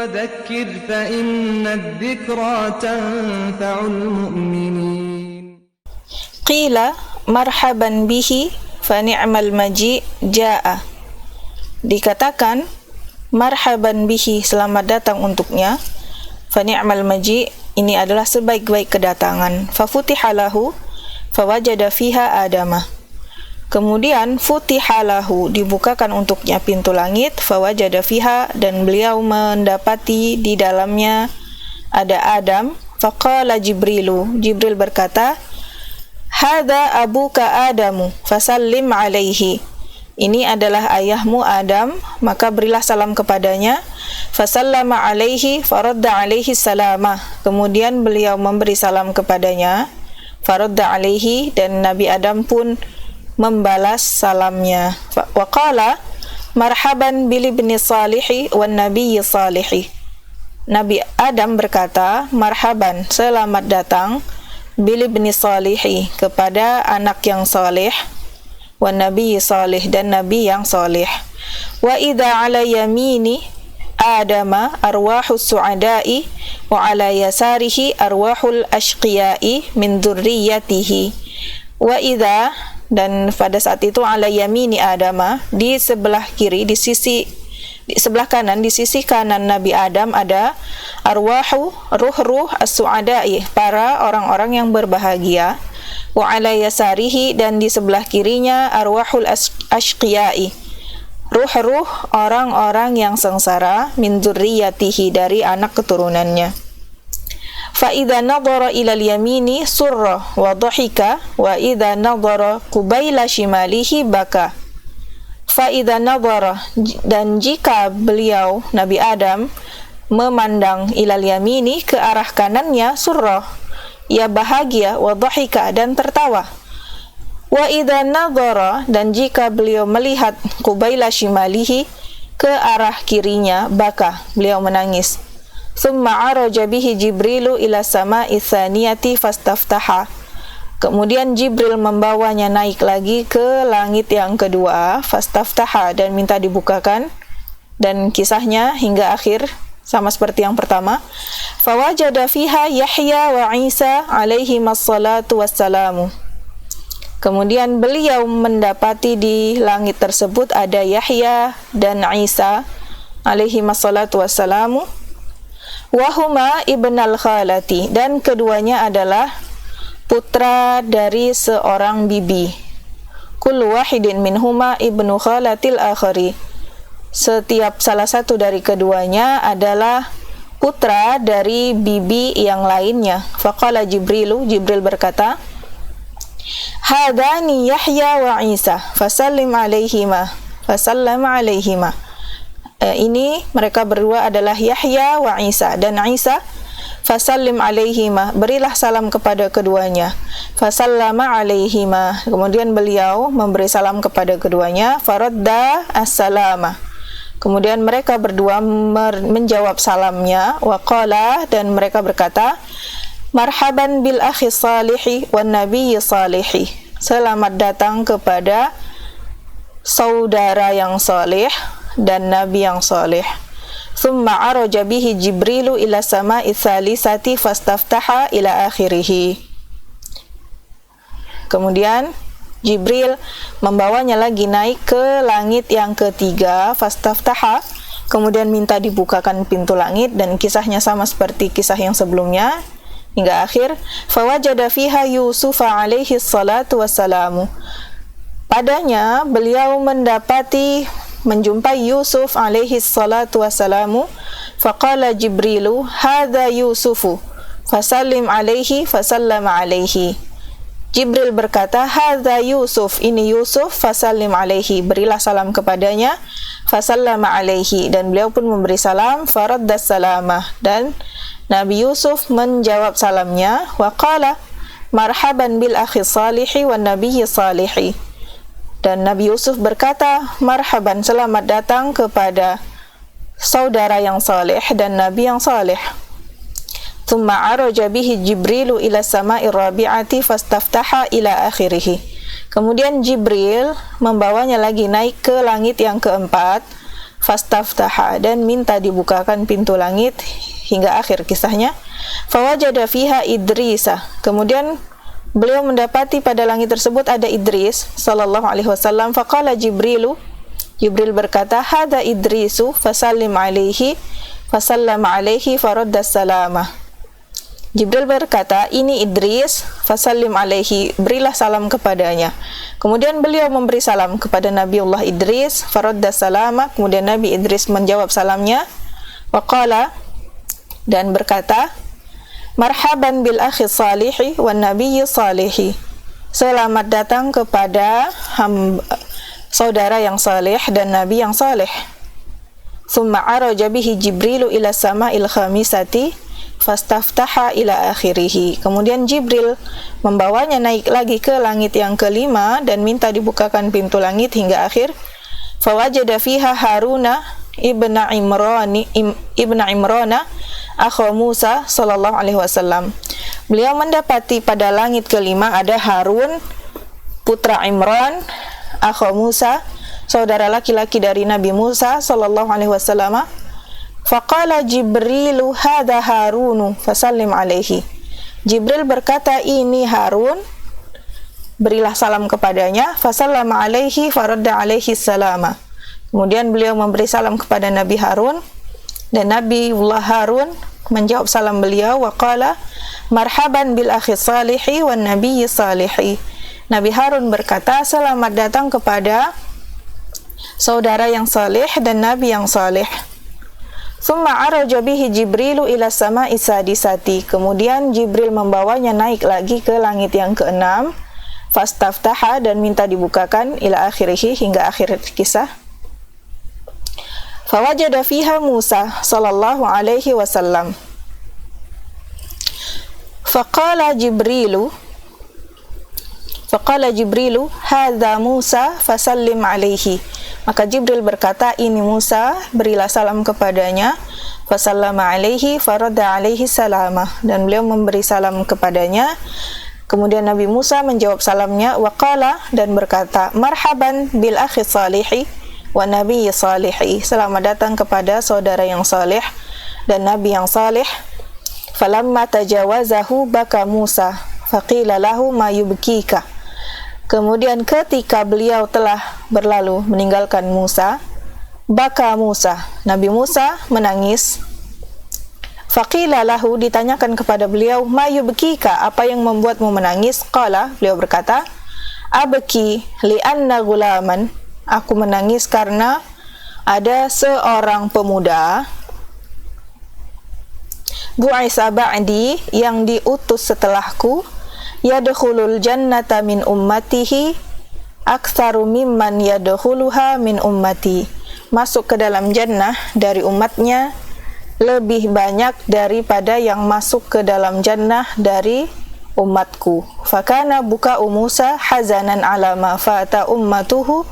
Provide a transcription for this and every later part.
وذكر فإن الذكرى تنفع المؤمنين قيل مرحبا به فنعم المجيء جاء. Dikatakan marhaban bihi, selamat datang untuknya, fa ni'mal maji', ini adalah sebaik-baik kedatangan, fa futiha lahu fawajada fiha adama. Kemudian futiha lahu, dibukakan untuknya pintu langit, fawajada fiha, dan beliau mendapati di dalamnya ada Adam. Faqala Jibrilu, Jibril berkata, hadza abuka Adamu fasallim alaihi, ini adalah ayahmu Adam, maka berilah salam kepadanya. Fasallama alaihi faradda alaihi salama, kemudian beliau memberi salam kepadanya. Faradda alaihi, dan Nabi Adam pun membalas salamnya. Wa qala marhaban bil ibni salihi wan nabiyyi salihi. Nabi Adam berkata, marhaban, selamat datang, bil ibni salihi, kepada anak yang saleh, wan nabiyyi salih, dan nabi yang salih. Wa idza ala yamini Adama arwahus su'ada'i wa ala yasarihi arwahul ashqiya'i min dzurriyyatihi. Wa idza, dan pada saat itu ala yamini Adama, di sebelah kiri, di sebelah kanan, di sisi kanan Nabi Adam ada arwahu, ruh-ruh as-su'ada'i, para orang-orang yang berbahagia. Wa ala yasarihi, dan di sebelah kirinya arwahul ashqiya'i, ruh-ruh orang-orang yang sengsara, min dzurriyyatihi, dari anak keturunannya. Fa idza nadhara ila al-yamini surra wa dhahika wa idza nadhara qubaila shimalihi baka. Fa idza nadhara, dan jika beliau Nabi Adam memandang ilal yamini, ke arah kanannya, surra, ia bahagia, wa dhahika, dan tertawa. Wa idza nadhara, dan jika beliau melihat qubaila shimalihi, ke arah kirinya, baka, beliau menangis. Thumma araja bihi Jibrilu ila sama'i tsaniyati fastaftaha. Kemudian Jibril membawanya naik lagi ke langit yang kedua, fastaftaha, dan minta dibukakan, dan kisahnya hingga akhir sama seperti yang pertama. Fawajada fiha Yahya wa Isa alaihi wassalatu wassalamu. Kemudian beliau mendapati di langit tersebut ada Yahya dan Isa alaihi wassalatu wassalamu. Wahuma ibnal khalati, dan keduanya adalah putra dari seorang bibi. Kullu wahidin minhuma ibnu khalatil akhari. Setiap salah satu dari keduanya adalah putra dari bibi yang lainnya. Faqala Jibrilu, Jibril berkata, hadani Yahya wa Isa fasallim alaihima, fasallam alaihima. Ini mereka berdua adalah Yahya wa Isa, dan Isa, fasallim alaihima, berilah salam kepada keduanya. Fasallama alaihima, kemudian beliau memberi salam kepada keduanya. Faradda as-salama, kemudian mereka berdua menjawab salamnya. Wa qala, dan mereka berkata, marhaban bil akhi salihi wan nabiyyi salihi, selamat datang kepada saudara yang saleh dan nabi yang saleh. Thumma araja bihi Jibrilu ila sama'i tsalisati fastaftaha ila akhirih. Kemudian Jibril membawanya lagi naik ke langit yang ketiga, fastaftaha, kemudian minta dibukakan pintu langit, dan kisahnya sama seperti kisah yang sebelumnya hingga akhir. Fawajada fiha Yusuf alaihi salatu wassalamu, padanya beliau menjumpai Yusuf alaihi salatu wassalamu. Faqala Jibrilu, hadza Yusufu fasallim alaihi, fasallama alaihi. Jibril berkata, hadza Yusuf, ini Yusuf, fasallim alaihi, berilah salam kepadanya. Fasallama alaihi, dan beliau pun memberi salam. Faradda salamah, dan Nabi Yusuf menjawab salamnya. Wa qala marhaban bil akhi salihi wan nabiyyi salihi, dan Nabi Yusuf berkata, marhaban, selamat datang kepada saudara yang saleh dan nabi yang saleh. Thumma araja bihi Jibrilu ila sama'i rabi'ati fastaftaha ila akhirih. Kemudian Jibril membawanya lagi naik ke langit yang keempat. fastaftaha, dan minta dibukakan pintu langit hingga akhir kisahnya. Fawajada fiha Idrisa, kemudian beliau mendapati pada langit tersebut ada Idris sallallahu alaihi wasallam. Faqala Jibril berkata, hadza Idrisu fasallim alaihi, fasallama alaihi faradda salamah. Jibril berkata, ini Idris, fasallim alaihi, berilah salam kepadanya. Kemudian beliau memberi salam kepada Nabiullah Idris, faradda salama, kemudian Nabi Idris menjawab salamnya. Waqala, dan berkata, marhaban bil akhi salihi wan nabiyyi salihi, selamat datang kepada saudara yang saleh dan nabi yang saleh. Thumma araja bihi Jibrilu ila sama'il khamisati fastaftaha ila akhirih. Kemudian Jibril membawanya naik lagi ke langit yang kelima dan minta dibukakan pintu langit hingga akhir. Fawajada fiha Haruna ibna Imrana akhu Musa sallallahu alaihi wasallam. Beliau mendapati pada langit kelima ada Harun putra Imran akhu Musa, saudara laki-laki dari Nabi Musa sallallahu alaihi wasallam. Faqala Jibrilu hadha Harunu fasallim alaihi. Jibril berkata, ini Harun, berilah salam kepadanya. Fasallama alaihi faradda alaihi salama. Kemudian beliau memberi salam kepada Nabi Harun dan Nabiullah Harun menjawab salam beliau. Waqala marhaban bil akhi salihi wan nabiyyi salihi. Nabi Harun berkata, selamat datang kepada saudara yang saleh dan nabi yang saleh. Thumma araja bihi Jibrilu ila sama'i sadisati. Kemudian Jibril membawanya naik lagi ke langit yang keenam. Fastaftaha, dan minta dibukakan ila akhirih, hingga akhir kisah. Fawajada fiha Musa sallallahu alaihi wasallam. Faqala Jibrilu hadza Musa fasallim alaihi. Maka Jibril berkata, ini Musa, berilah salam kepadanya. Fasallama alaihi faradda alaihi salamah, dan beliau memberi salam kepadanya. Kemudian Nabi Musa menjawab salamnya. Waqala, dan berkata, marhaban bil akhi salihi wa nabiyyi salihi, selamat datang kepada saudara yang saleh dan nabi yang saleh. Falamma tajawazahu baka Musa faqila lahu ma yubkika. Kemudian ketika beliau telah berlalu meninggalkan Musa, baka Musa, Nabi Musa menangis. Faqila lahu, ditanyakan kepada beliau, ma yubkika, apa yang membuatmu menangis? Qala, beliau berkata, abki li'anna gulaman, aku menangis karena ada seorang pemuda bu'isa ba'di, yang diutus setelahku, yadkhulul jannata min ummatihi aktsaru mimman yadkhuluha min ummati, masuk ke dalam jannah dari umatnya lebih banyak daripada yang masuk ke dalam jannah dari umatku. Fakana buka Musa hazanan ala ma fata ummatuhu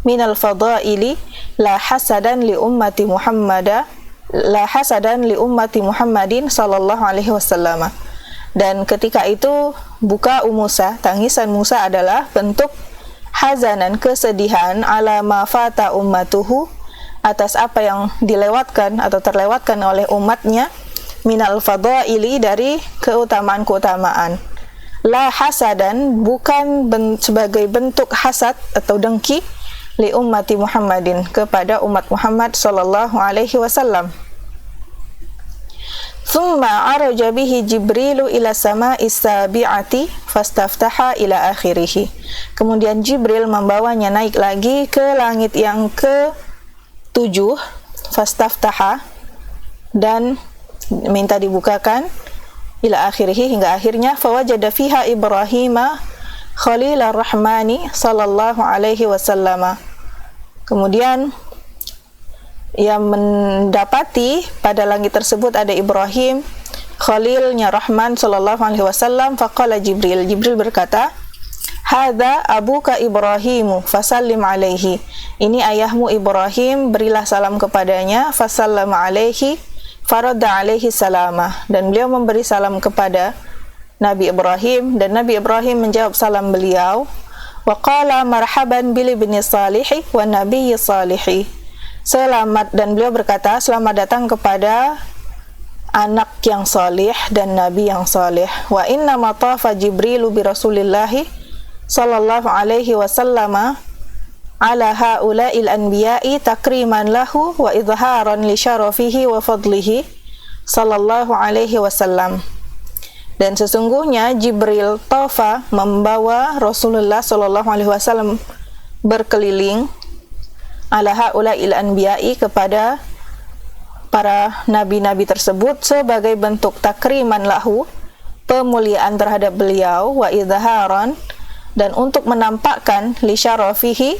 minal fadaili la hasadan li ummati Muhammadin sallallahu alaihi wasallam. Dan ketika itu buka Musa, tangisan Musa adalah bentuk hazanan, kesedihan, ala ma fata ummatuhu, atas apa yang dilewatkan atau terlewatkan oleh umatnya, minal fadaili, dari keutamaan-keutamaan. La hasadan, bukan sebagai bentuk hasad atau dengki, li ummati Muhammadin, kepada umat Muhammad sallallahu alaihi wasallam. Thumma araja bihi Jibrilu ila sama'is sabi'ati fastaftaha ila akhirih. Kemudian Jibril membawanya naik lagi ke langit yang ke-7, fastaftaha, dan minta dibukakan ila akhirih, hingga akhirnya. Fawajada fiha Ibrahima Khalilar Rahmani sallallahu alaihi wasallam. Kemudian ia mendapati pada langit tersebut ada Ibrahim, Khalilnya Rahman sallallahu alaihi wasallam. Faqala Jibril berkata, hadza abuka Ibrahimu fasallim alaihi, ini ayahmu Ibrahim, berilah salam kepadanya. Fasallama alaihi faradda alaihi salamah, dan beliau memberi salam kepada Nabi Ibrahim, dan Nabi Ibrahim menjawab salam beliau. Wa qala marhaban bil ibni salihi wa nabiyyi salihi, dan beliau berkata, selamat datang kepada anak yang salih dan nabi yang salih. Wa inna ma tafa Jibrilu bi Rasulillahi sallallahu alaihi wasallam ala haula'il anbiya'i takriman lahu wa idharan li syarafihi wa fadlihi sallallahu alaihi wasallam. Dan sesungguhnya Jibril tafa membawa Rasulullah sallallahu alaihi wasallam berkeliling ala haula'il anbiya'i kepada para nabi-nabi tersebut sebagai bentuk takriman lahu, pemuliaan terhadap beliau, wa idharan, dan untuk menampakkan li syarafihi,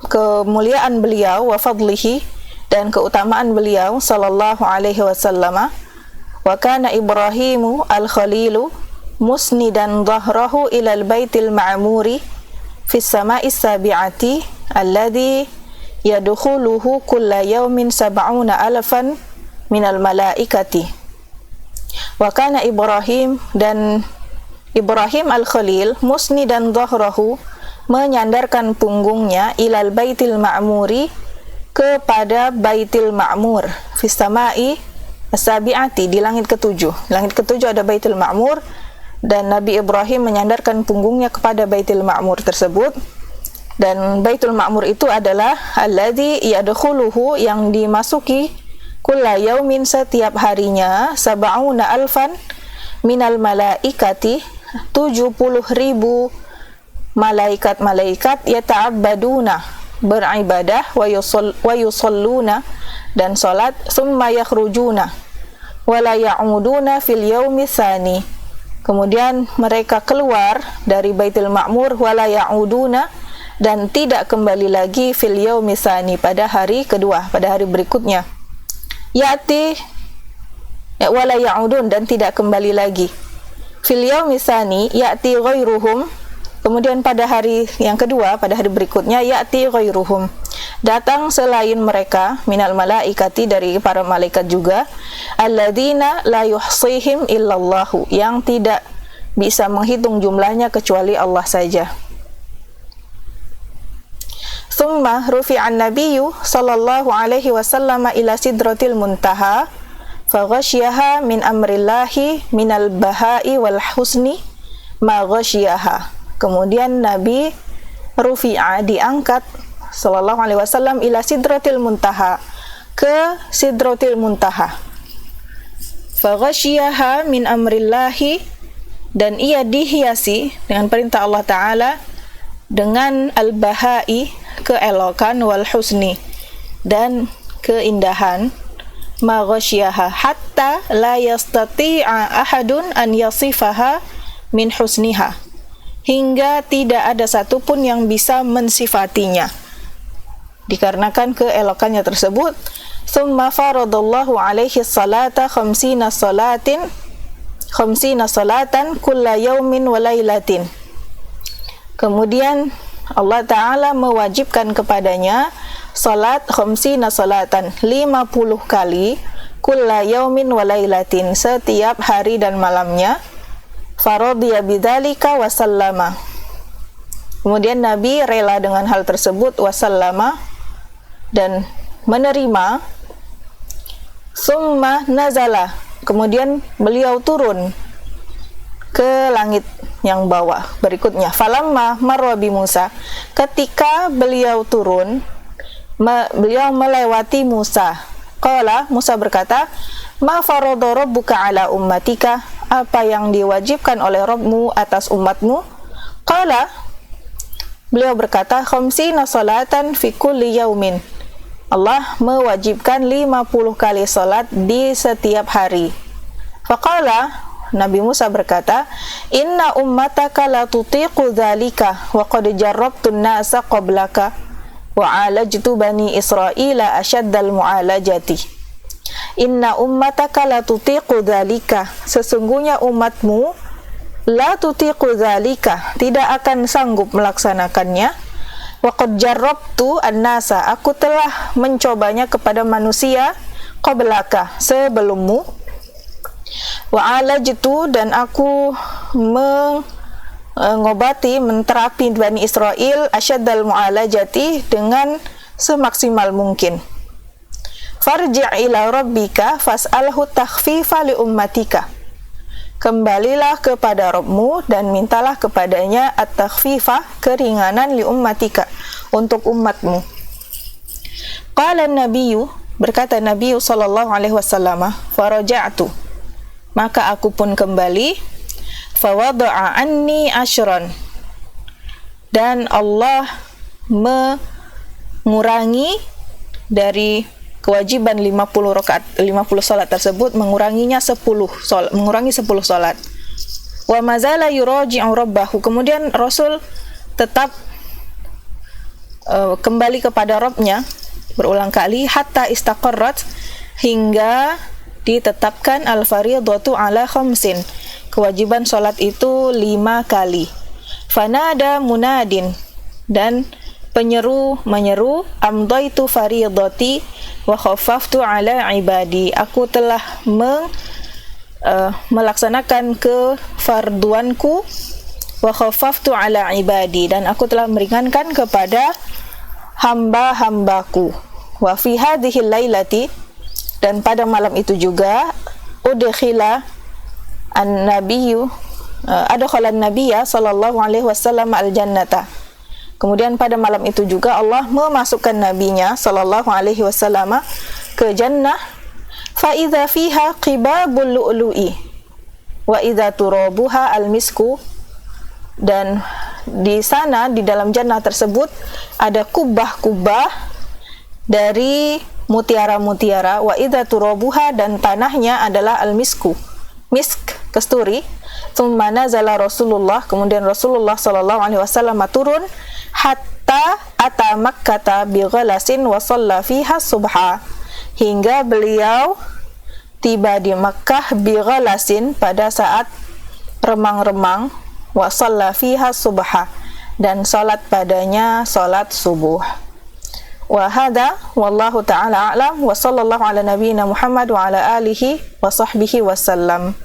kemuliaan beliau, wa fadlihi, dan keutamaan beliau sallallahu alaihi wasallam. Wa kana Ibrahimu al-Khalilu musnidan dhahrahu ilal baitil ma'muri fis sama'is sabi'ati alladhi yadkhuluhu kulla yawmin sab'una alafan minal malaikati. Wa kana Ibrahim, dan Ibrahim al-Khalil musnidan dhahrahu, menyandarkan punggungnya, ilal baitil ma'muri, kepada baitil ma'mur, fis sama'i as-sabi'ati, di langit ketujuh. Langit ketujuh ada baitil ma'mur, dan Nabi Ibrahim menyandarkan punggungnya kepada baitil ma'mur tersebut. Dan Baitul Ma'mur itu adalah alladzi yadkhuluhu, yang dimasuki kulla yaumin, setiap harinya, sab'una alfan minal malaikati, 70.000 malaikat-malaikat, yata'abbaduna, beribadah, wa yusalluna, dan salat, summa yakhrujuna wa la ya'uduna fil yaumi tsani, kemudian mereka keluar dari Baitul Ma'mur, wa la ya'uduna, dan tidak kembali lagi fil yaumi tsani, pada hari kedua, pada hari berikutnya. Ya'ti wala ya'udun, dan tidak kembali lagi. Fil yaumi tsani ya'ti ghairuhum, kemudian pada hari yang kedua, pada hari berikutnya, ya'ti ghairuhum, datang selain mereka, minal malaikati, dari para malaikat juga, alladzina la yuhsihim illallahu, yang tidak bisa menghitung jumlahnya kecuali Allah saja. Thumma rufi'an nabiyyu sallallahu alaihi wasallam ila sidratil muntaha faghasyiyaha min amrillahi minal bahai wal husni ma ghasyiyaha. Kemudian Nabi rufi'a, diangkat sallallahu alaihi wasallam ila sidratil muntaha, ke sidratil muntaha. Faghasyiyaha min amrillahi, dan ia dihiasi dengan perintah Allah Ta'ala dengan al-bahai, keelokan, wal husni, dan keindahan, ma ghasyiyaha hatta la yastati'a ahadun an yasifaha min husniha, hingga tidak ada satupun yang bisa mensifatinya dikarenakan keelokannya tersebut. Tsumma faradallahu alaihi salata khamsina salatan kulla yaumin wa lailatin. Kemudian Allah Ta'ala mewajibkan kepadanya salat khamsina salatan, 50 kali, kulla yaumin wa lailatin, setiap hari dan malamnya. Faradiya bidzalika wa sallama. Kemudian Nabi rela dengan hal tersebut, wa sallama, dan menerima. Summa nazala, kemudian beliau turun ke langit yang bawah berikutnya. Falamma marra bi Musa, ketika beliau turun, beliau melewati Musa. Qala, Musa berkata, ma farada rabbuka ala ummatika, apa yang diwajibkan oleh Rabbmu atas umatmu? Qala, beliau berkata, khamsina salatan fi kulli yaumin, Allah mewajibkan 50 kali salat di setiap hari. Faqala, Nabi Musa berkata, inna ummataka la tutiqu dzalika wa qad jarrabtun nasa qablaka wa alajtu bani Israila asyaddal mu'alajati. Inna ummataka la tutiqu dzalika, sesungguhnya umatmu, la tutiqu dzalika, tidak akan sanggup melaksanakannya. Wa qad jarrabtu an-nasa, aku telah mencobanya kepada manusia, qablaka, sebelummu. Wa alajtu, dan aku ngobati, menterapi Bani Israel asyaddal mu'alajati dengan semaksimal mungkin. Farji' ila rabbika fas'alhu takhfifa li ummatika. Kembalilah kepada Rabbmu dan mintalah kepadanya at-takhfifa, keringanan li ummatika, untuk umatmu. Qala an-nabiyyu, berkata Nabi sallallahu alaihi wasallam, faraja'tu, maka aku pun kembali, fawada'a anni ashran, dan Allah mengurangi dari kewajiban 50 rakaat 50 salat tersebut, mengurangi 10 salat. Wa mazala yuraji'u rabbahu, kemudian Rasul tetap kembali kepada Rabbnya berulang kali, hatta istaqarrat, hingga ditetapkan al-fariidatu ala khamsin, kewajiban salat itu 5 kali. Fanada munadin, dan penyeru menyeru, amdaitu fariidati wa khaffaftu ala ibadi, aku telah melaksanakan kefarduanku, wa khaffaftu ala ibadi, dan aku telah meringankan kepada hamba-hambaku. Wa fi hadhihi lailati, dan pada malam itu juga, udkhila an-nabiyyu adkhala an-nabiyya sallallahu alaihi wasallam al-jannata, kemudian pada malam itu juga Allah memasukkan nabinya sallallahu alaihi wasallam ke jannah. Fa idza fiha qibabul lu'lu'i wa idza turabuha al-misku, dan di sana, di dalam jannah tersebut, ada kubah-kubah dari mutiara-mutiara, wa idza turabuha, dan tanahnya adalah al-misku, misk, kasturi. Tsumma nazala Rasulullah, kemudian Rasulullah sallallahu alaihi wasallam turun, hatta ata Makkah bi ghalasin wa shalla fiha subha, hingga beliau tiba di Makkah bi ghalasin, pada saat remang-remang, wa shalla fiha subha, dan salat padanya salat subuh. Wa hadza wallahu ta'ala a'lam, wa sallallahu ala nabiyyina Muhammad wa ala alihi wa sahbihi wasallam.